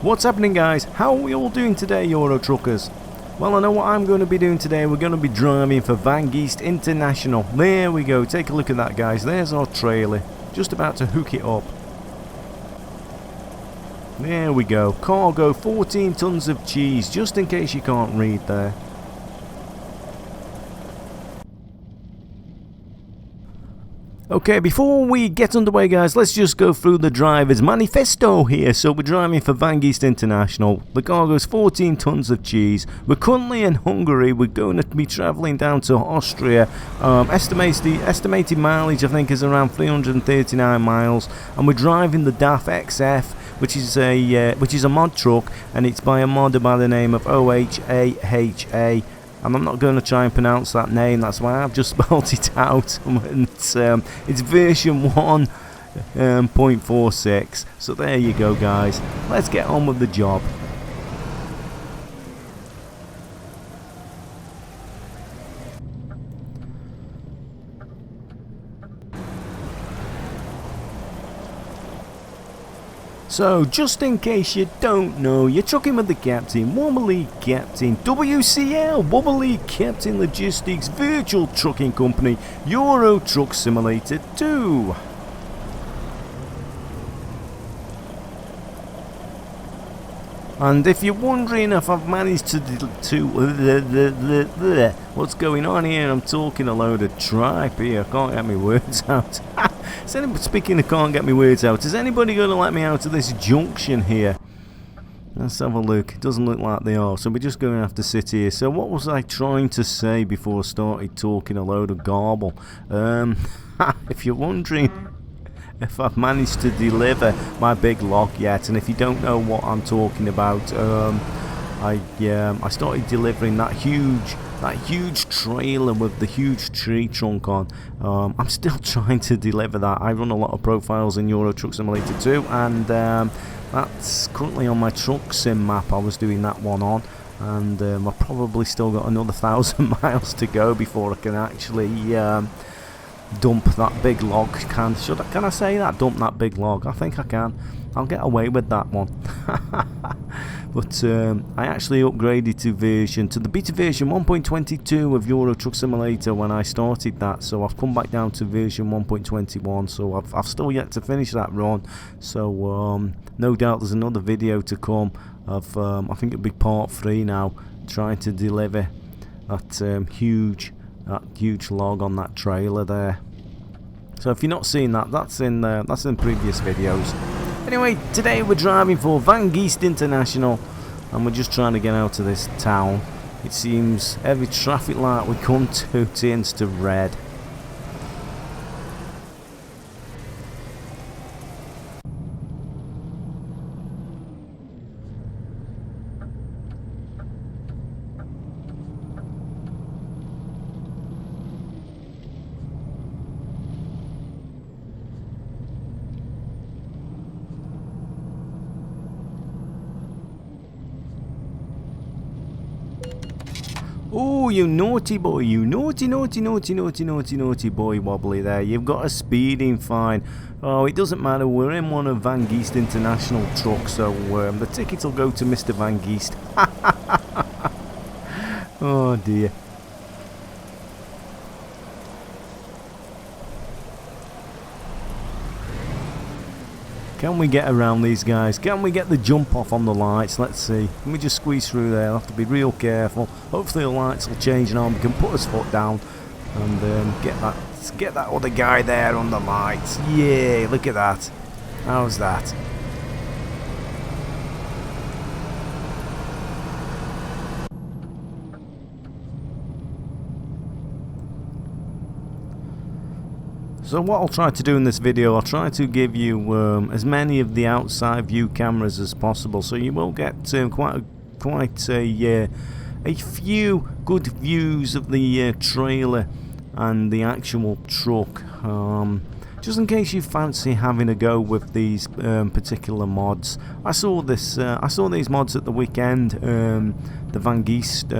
What's happening, guys? How are we all doing today, Euro truckers? Well, I know what I'm going to be doing today. We're going to be driving for Geest International. There we go. Take a look at that, guys. There's our trailer. Just about to hook it up. There we go. Cargo, 14 tons of cheese, just in case you can't read there. Okay, before we get underway, guys, let's just go through the driver's manifesto here. So we're driving for Geest International. The cargo is 14 tons of cheese. We're currently in Hungary. We're going to be travelling down to Austria. Estimated mileage, I think, is around 339 miles. And we're driving the Daf XF, which is a mod truck, and it's by a modder by the name of ohaha. And I'm not going to try and pronounce that name, that's why I've just spelled it out. It's version 1.46. So there you go, guys. Let's get on with the job. So, just in case you don't know, you're trucking with the captain, wobbly captain, WCL, wobbly captain logistics, virtual trucking company, Euro Truck Simulator 2. And if you're wondering if I've managed to what's going on here, I'm talking a load of tripe here. I can't get my words out. Speaking of can't get my words out, is anybody going to let me out of this junction here? Let's have a look. It doesn't look like they are, so we're just going to have to sit here. So what was I trying to say before I started talking a load of garble? If you're wondering if I've managed to deliver my big log yet, and if you don't know what I'm talking about, I started delivering that huge trailer with the huge tree trunk on. I'm still trying to deliver that. I run a lot of profiles in Euro Truck Simulator 2, and that's currently on my truck sim map. I was doing that one on, and I've probably still got another 1,000 miles to go before I can actually dump that big log. Can I say that? Dump that big log? I think I can. I'll get away with that one. But I actually upgraded to the beta version 1.22 of Euro Truck Simulator when I started that, so I've come back down to version 1.21, so I've still yet to finish that run. So no doubt there's another video to come of I think it'll be part 3 now, trying to deliver that huge log on that trailer there. So if you're not seeing that, that's in previous videos. Anyway, today we're driving for Geest International, and we're just trying to get out of this town. It seems every traffic light we come to turns to red. Oh, you naughty boy, you naughty boy, wobbly there. You've got a speeding fine. Oh, it doesn't matter, we're in one of Geest International trucks, so the ticket will go to Mr. Geest. Oh dear. Can we get around these guys? Can we get the jump off on the lights? Let's see. Can we just squeeze through there? I'll have to be real careful. Hopefully the lights will change and we can put his foot down and get that other guy there on the lights. Yeah, look at that. How's that? So what I'll try to do in this video, I'll try to give you as many of the outside view cameras as possible, so you will get quite a few good views of the trailer and the actual truck. Just in case you fancy having a go with these particular mods. I saw these mods at the weekend, the Geest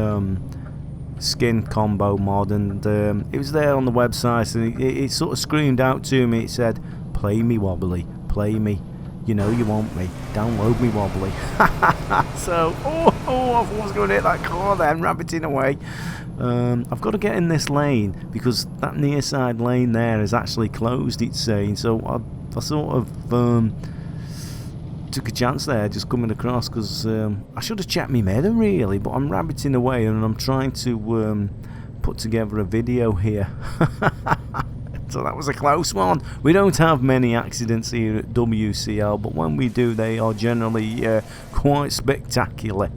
skin combo mod, and it was there on the website, and it sort of screamed out to me. It said, "Play me, wobbly, play me. You know you want me. Download me, wobbly. So, I was going to hit that car then, rabbiting away. I've got to get in this lane because that near side lane there is actually closed, it's saying. So I sort of took a chance there just coming across because I should have checked my mirror really, but I'm rabbiting away and I'm trying to put together a video here. So that was a close one. We don't have many accidents here at WCL, but when we do they are generally quite spectacular.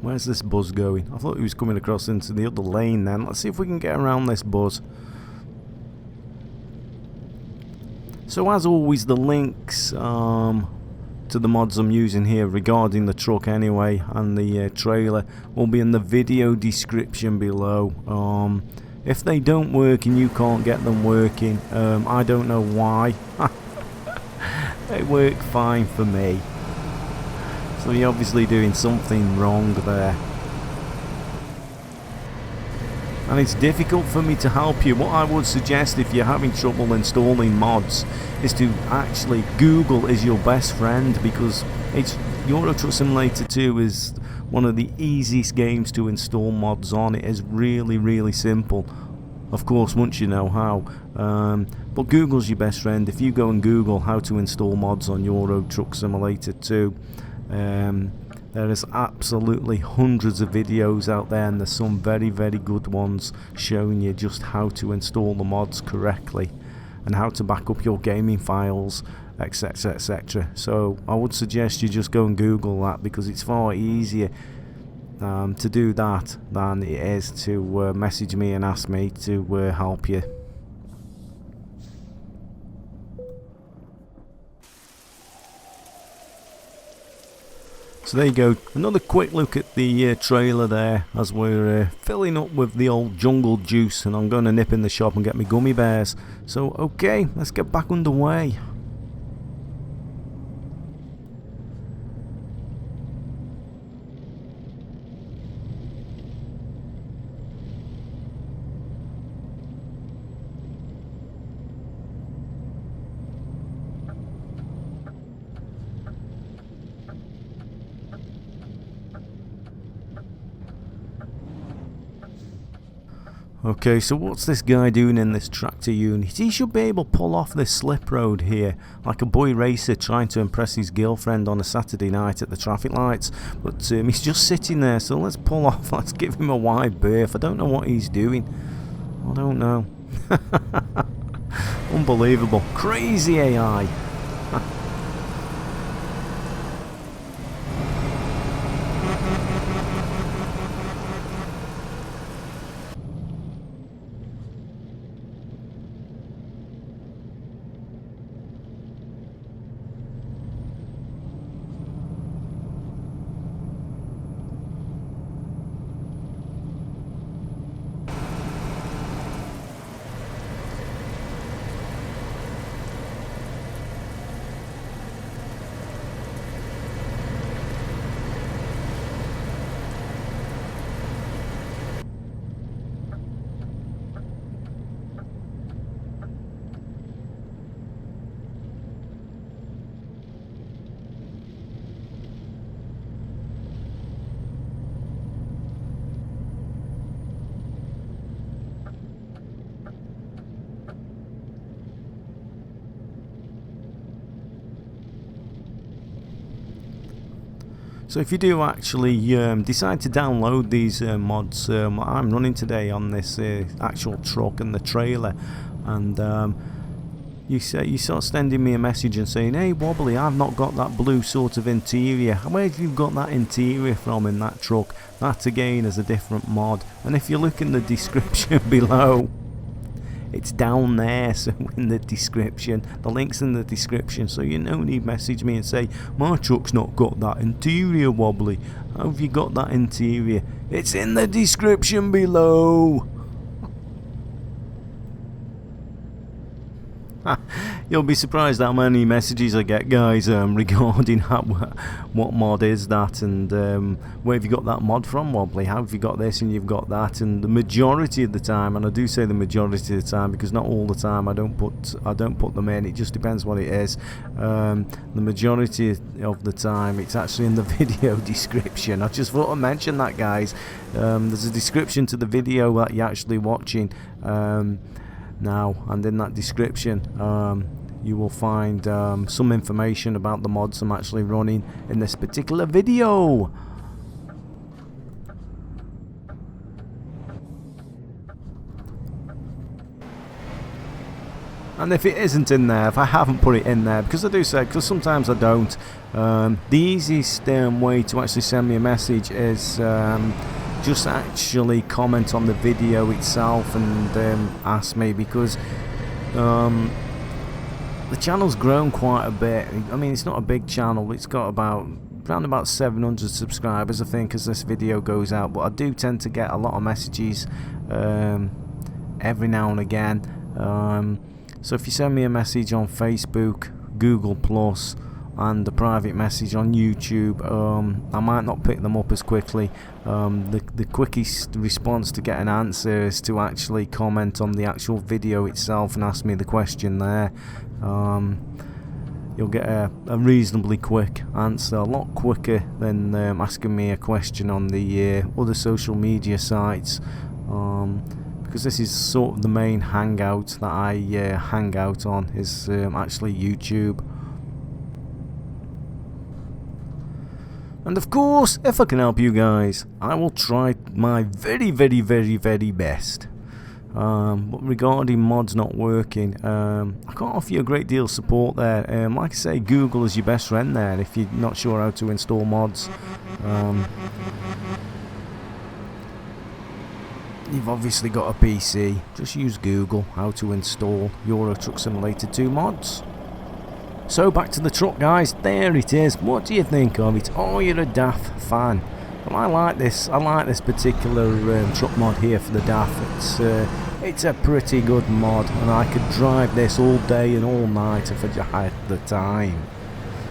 Where's this buzz going? I thought he was coming across into the other lane then. Let's see if we can get around this buzz. So as always, the links to the mods I'm using here regarding the truck anyway and the trailer will be in the video description below. If they don't work and you can't get them working, I don't know why. They work fine for me. So you're obviously doing something wrong there. And it's difficult for me to help you. What I would suggest if you're having trouble installing mods is to actually Google is your best friend, because Euro Truck Simulator 2 is one of the easiest games to install mods on. It is really, really simple. Of course, once you know how. But Google's your best friend. If you go and Google how to install mods on Euro Truck Simulator 2, there is absolutely hundreds of videos out there, and there's some very, very good ones showing you just how to install the mods correctly and how to back up your gaming files, etc, etc. So I would suggest you just go and Google that, because it's far easier to do that than it is to message me and ask me to help you. So there you go, another quick look at the trailer there as we're filling up with the old jungle juice, and I'm going to nip in the shop and get my gummy bears. So okay, let's get back underway. Okay, so what's this guy doing in this tractor unit? He should be able to pull off this slip road here like a boy racer trying to impress his girlfriend on a Saturday night at the traffic lights. But he's just sitting there, so let's pull off. Let's give him a wide berth. I don't know what he's doing. I don't know. Unbelievable. Crazy AI. So if you do actually decide to download these mods, I'm running today on this actual truck and the trailer, and you start sending me a message and saying, hey Wobbly, I've not got that blue sort of interior. Where have you got that interior from in that truck? That again is a different mod, and if you look in the description below, it's down there, so in the description. The link's in the description, so you no need message me and say, my truck's not got that interior wobbly. How have you got that interior? It's in the description below. You'll be surprised how many messages I get, guys, regarding what mod is that, and where have you got that mod from, wobbly? How have you got this and you've got that? And the majority of the time, and I do say the majority of the time because not all the time I don't put them in. It just depends what it is. The majority of the time, it's actually in the video description. I just thought I'd mention that, guys. There's a description to the video that you're actually watching. Now, and in that description you will find some information about the mods I'm actually running in this particular video. And if it isn't in there, if I haven't put it in there, because I do say, because sometimes I don't, the easiest way to actually send me a message is just actually comment on the video itself and ask me, because the channel's grown quite a bit. I mean, it's not a big channel, it's got around about 700 subscribers, I think, as this video goes out, but I do tend to get a lot of messages every now and again. So if you send me a message on Facebook, Google Plus, and a private message on YouTube, I might not pick them up as quickly. The quickest response to get an answer is to actually comment on the actual video itself and ask me the question there. You'll get a reasonably quick answer, a lot quicker than asking me a question on the other social media sites, because this is sort of the main hangout that I hang out on, is actually YouTube. And of course, if I can help you guys, I will try my very, very, very, very best. But regarding mods not working, I can't offer you a great deal of support there. Like I say, Google is your best friend there if you're not sure how to install mods. You've obviously got a PC, just use Google how to install Euro Truck Simulator 2 mods. So back to the truck, guys. There it is. What do you think of it? Oh, you're a DAF fan. Well, I like this particular truck mod here for the DAF. It's a pretty good mod, and I could drive this all day and all night if I had the time.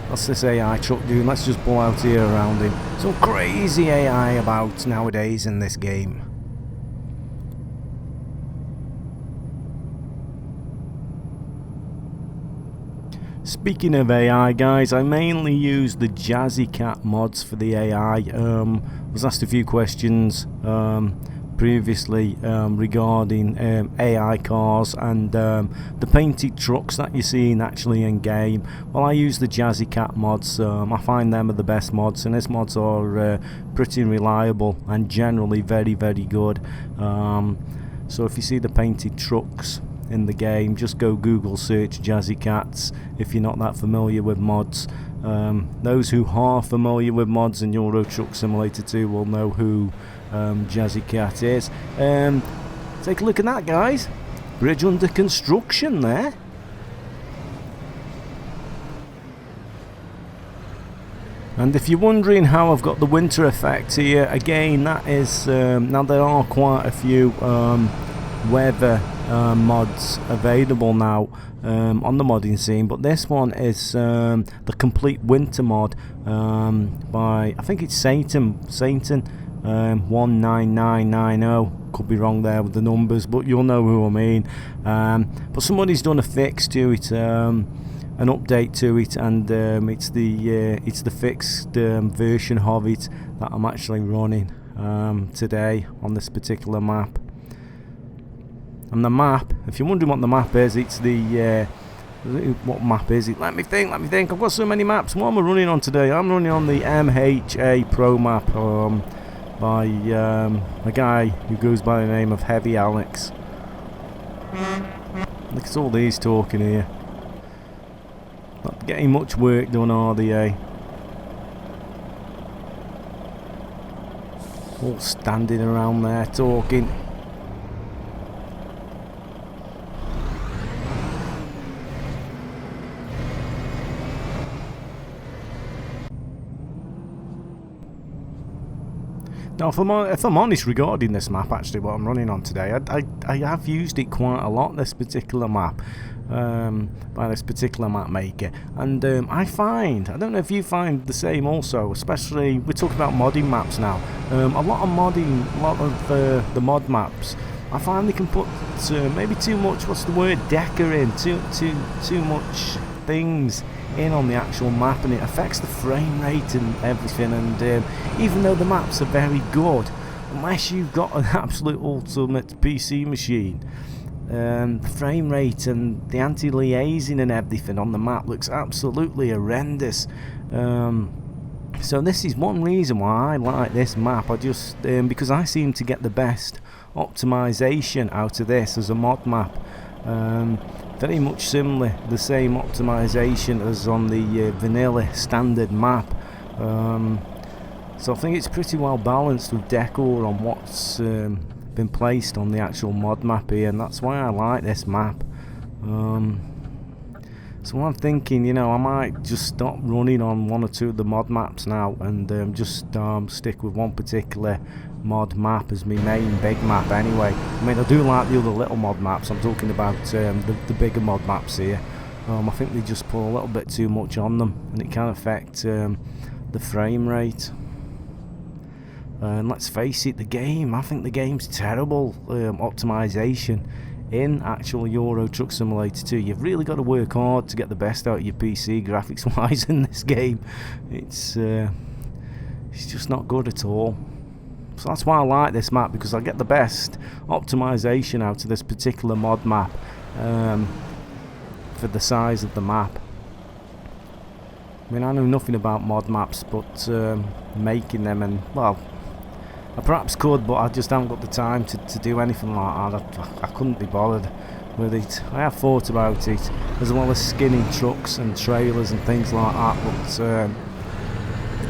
What's this AI truck doing? Let's just pull out here around him. Some crazy AI about nowadays in this game. Speaking of AI, guys, I mainly use the Jazzy Cat mods for the AI. Was asked a few questions previously regarding AI cars and the painted trucks that you're seeing actually in game. Well, I use the Jazzy Cat mods. I find them are the best mods, and these mods are pretty reliable and generally very, very good. So if you see the painted trucks in the game, just go Google search Jazzy Cats if you're not that familiar with mods. Those who are familiar with mods in Euro Truck Simulator 2 will know who Jazzy Cat is. Take a look at that, guys. Bridge under construction there. And if you're wondering how I've got the winter effect here, again, that is now there are quite a few weather mods available now on the modding scene, but this one is the complete winter mod by, I think it's Satan 19990. Could be wrong there with the numbers, but you'll know who I mean. But somebody's done a fix to it, an update to it, and it's the fixed version of it that I'm actually running today on this particular map. And the map, if you're wondering what the map is, it's the what map is it? Let me think. I've got so many maps. What am I running on today? I'm running on the MHAPro map by a guy who goes by the name of Heavy Alex. Look at all these talking here. Not getting much work done, are they, eh? All standing around there talking. Now, if I'm honest regarding this map, actually, what I'm running on today, I have used it quite a lot, this particular map, by this particular map maker. And I don't know if you find the same also, especially, we're talking about modding maps now. A lot of the mod maps, I find they can put maybe too much, what's the word, decor in, too much things in on the actual map, and it affects the frame rate and everything. And even though the maps are very good, unless you've got an absolute ultimate PC machine, the frame rate and the anti-aliasing and everything on the map looks absolutely horrendous. So this is one reason why I like this map. I just because I seem to get the best optimization out of this as a mod map. Very much similar, the same optimization as on the vanilla standard map. So I think it's pretty well balanced with decor on what's been placed on the actual mod map here, and that's why I like this map. So I'm thinking, you know, I might just stop running on one or two of the mod maps now, and just stick with one particular mod map as my main big map anyway. I mean, I do like the other little mod maps. I'm talking about the bigger mod maps here. I think they just put a little bit too much on them, and it can affect the frame rate. And let's face it, I think the game's terrible optimization in actual Euro Truck Simulator 2. You've really got to work hard to get the best out of your PC graphics wise in this game. It's just not good at all. So that's why I like this map, because I get the best optimization out of this particular mod map for the size of the map. I mean, I know nothing about mod maps, but making them, and well, I perhaps could, but I just haven't got the time to do anything like that. I couldn't be bothered with it. I have thought about it, as well as skinning trucks and trailers and things like that, but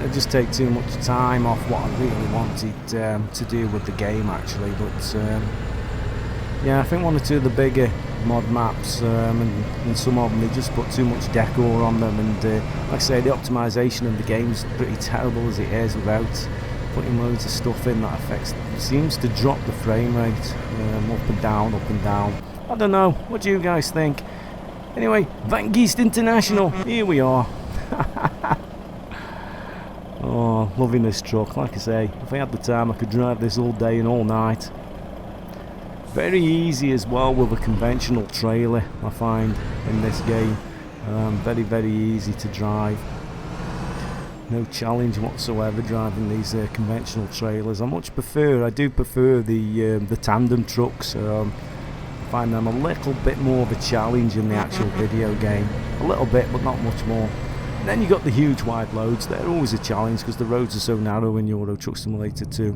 it just take too much time off what I really wanted to do with the game actually. But yeah, I think one or two of the bigger mod maps, and some of them, they just put too much decor on them, and like I say, the optimization of the game's pretty terrible as it is, without putting loads of stuff in that seems to drop the frame rate up and down, up and down. I don't know, what do you guys think? Anyway, Geest International, here we are. Oh, loving this truck. Like I say, if I had the time, I could drive this all day and all night. Very easy as well with a conventional trailer, I find, in this game. Very, very easy to drive. No challenge whatsoever driving these conventional trailers. I do prefer the tandem trucks. I find them a little bit more of a challenge in the actual video game. A little bit, but not much more. And then you got the huge wide loads. They're always a challenge because the roads are so narrow in Euro Truck Simulator 2.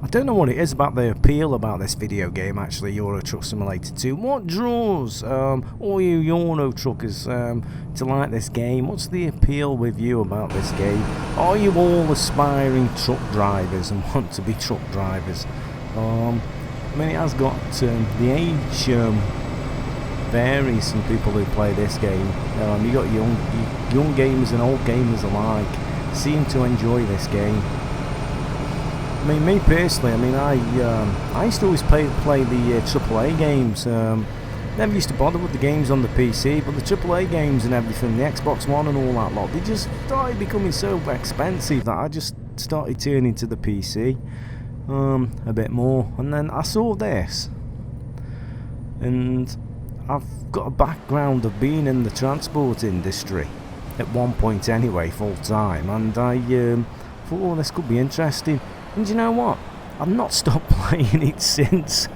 I don't know what it is about the appeal about this video game actually, Euro Truck Simulator 2. What draws all you Euro truckers to like this game? What's the appeal with you about this game? Are you all aspiring truck drivers and want to be truck drivers? I mean, it has got the age varies from people who play this game. You got young gamers and old gamers alike seem to enjoy this game. I mean, me personally, I mean, I used to always play the AAA games. Never used to bother with the games on the PC, but the AAA games and everything, the Xbox One and all that lot, they just started becoming so expensive that I just started turning to the PC a bit more. And then I saw this, and I've got a background of being in the transport industry at one point anyway, full time, and I thought, oh, this could be interesting. And you know what? I've not stopped playing it since.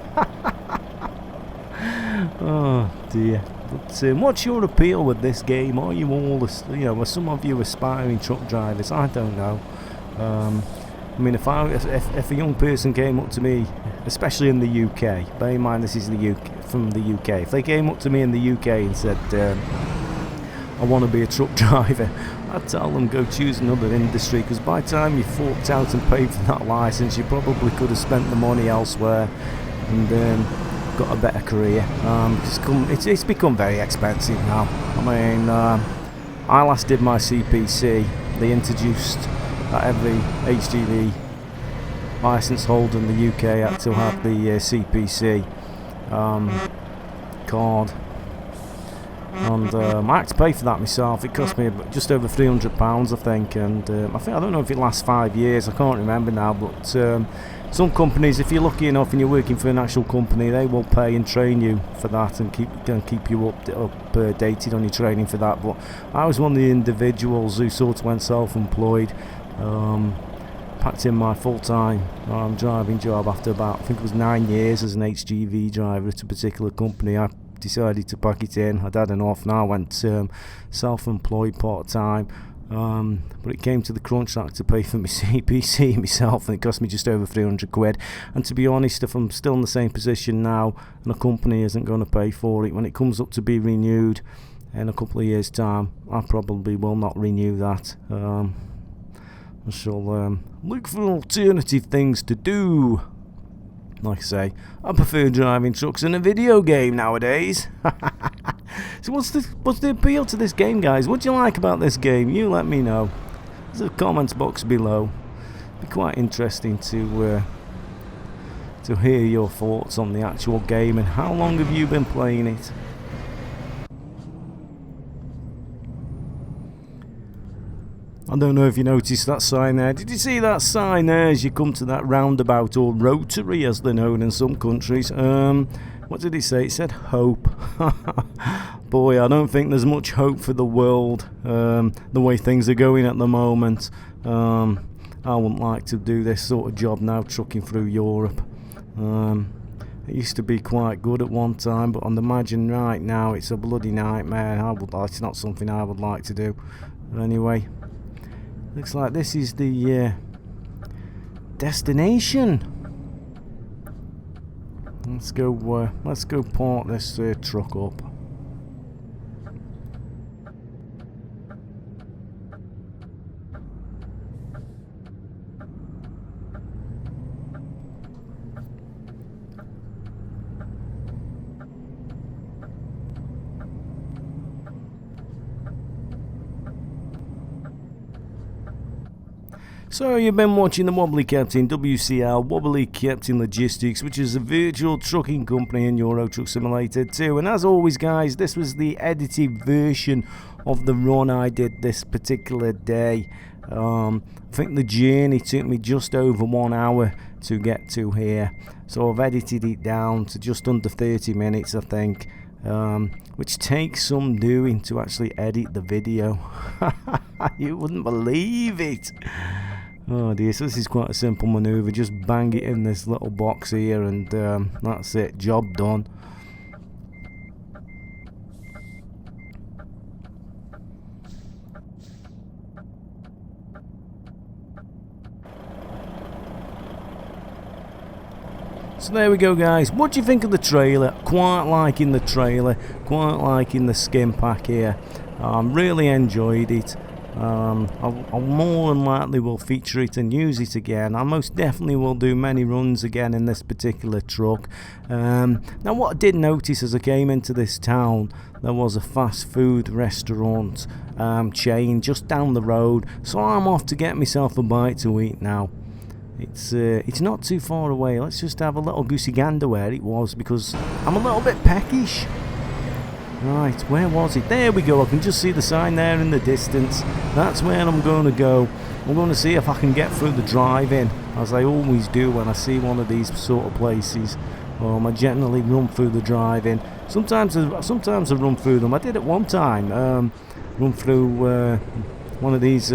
Oh dear. But what's your appeal with this game? Are you all, are some of you aspiring truck drivers? I don't know. I mean, if a young person came up to me, especially in the UK, bear in mind this is from the UK, if they came up to me in the UK and said, I want to be a truck driver, I'd tell them go choose another industry, because by the time you forked out and paid for that license, you probably could have spent the money elsewhere, and got a better career. It's become very expensive now. I mean, I last did my CPC. They introduced that every HGV licence holder in the UK had to have the CPC card, and I had to pay for that myself. It cost me just over £300, I think, and I don't know if it lasts 5 years. I can't remember now, but some companies, if you're lucky enough and you're working for an actual company, they will pay and train you for that and keep you updated on your training for that. But I was one of the individuals who sort of went self-employed. Packed in my full-time driving job after about, I think it was 9 years as an HGV driver at a particular company. I decided to pack it in. I'd had enough. Now I went self-employed part-time. But it came to the crunch that I had to pay for my CPC myself, and it cost me just over £300. And to be honest, if I'm still in the same position now and a company isn't going to pay for it, when it comes up to be renewed in a couple of years' time, I probably will not renew that. I shall look for alternative things to do. Like I say, I prefer driving trucks in a video game nowadays. So what's the appeal to this game, guys? What do you like about this game? You let me know. There's a comments box below. It'd be quite interesting to hear your thoughts on the actual game and how long have you been playing it. I don't know if you noticed that sign there. Did you see that sign there as you come to that roundabout, or rotary as they're known in some countries? What did it say? It said hope. Boy, I don't think there's much hope for the world, the way things are going at the moment. I wouldn't like to do this sort of job now, trucking through Europe. It used to be quite good at one time, but I'd imagine right now it's a bloody nightmare. It's not something I would like to do. Anyway, looks like this is the destination. Let's go park this truck up. So you've been watching the Wobbly Captain, WCL, Wobbly Captain Logistics, which is a virtual trucking company in Euro Truck Simulator 2. And as always, guys, this was the edited version of the run I did this particular day. I think the journey took me just over 1 hour to get to here. So I've edited it down to just under 30 minutes, I think. Which takes some doing to actually edit the video. You wouldn't believe it. Oh dear, so this is quite a simple manoeuvre. Just bang it in this little box here and that's it, job done. So there we go, guys. What do you think of the trailer? Quite liking the trailer, quite liking the skin pack here. Really enjoyed it. I more than likely will feature it and use it again. I most definitely will do many runs again in this particular truck. Now what I did notice as I came into this town, there was a fast food restaurant chain just down the road, so I'm off to get myself a bite to eat now. It's not too far away. Let's just have a little goosey gander where it was, because I'm a little bit peckish. Right, where was it? There we go. I can just see the sign there in the distance. That's where I'm going to go. I'm going to see if I can get through the drive-in, as I always do when I see one of these sort of places. I generally run through the drive-in. Sometimes I run through them. I did at one time run through one of these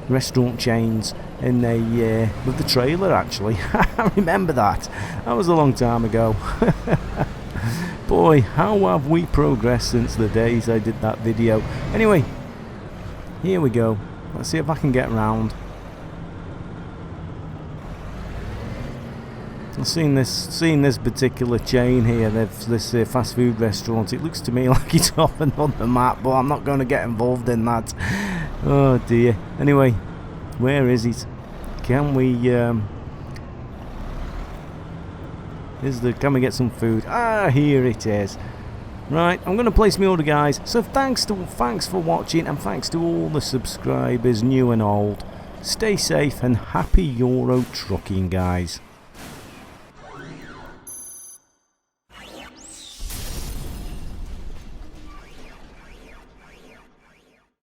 restaurant chains in with the trailer, actually. I remember that. That was a long time ago. Boy, how have we progressed since the days I did that video. Anyway, here we go. Let's see if I can get round. I've seen this particular chain here, this fast food restaurant. It looks to me like it's often on the map, but I'm not going to get involved in that. Oh dear. Anyway, where is it? Can we Can we get some food? Ah, here it is. Right, I'm going to place my order, guys. So thanks for watching, and thanks to all the subscribers, new and old. Stay safe and happy Euro trucking, guys.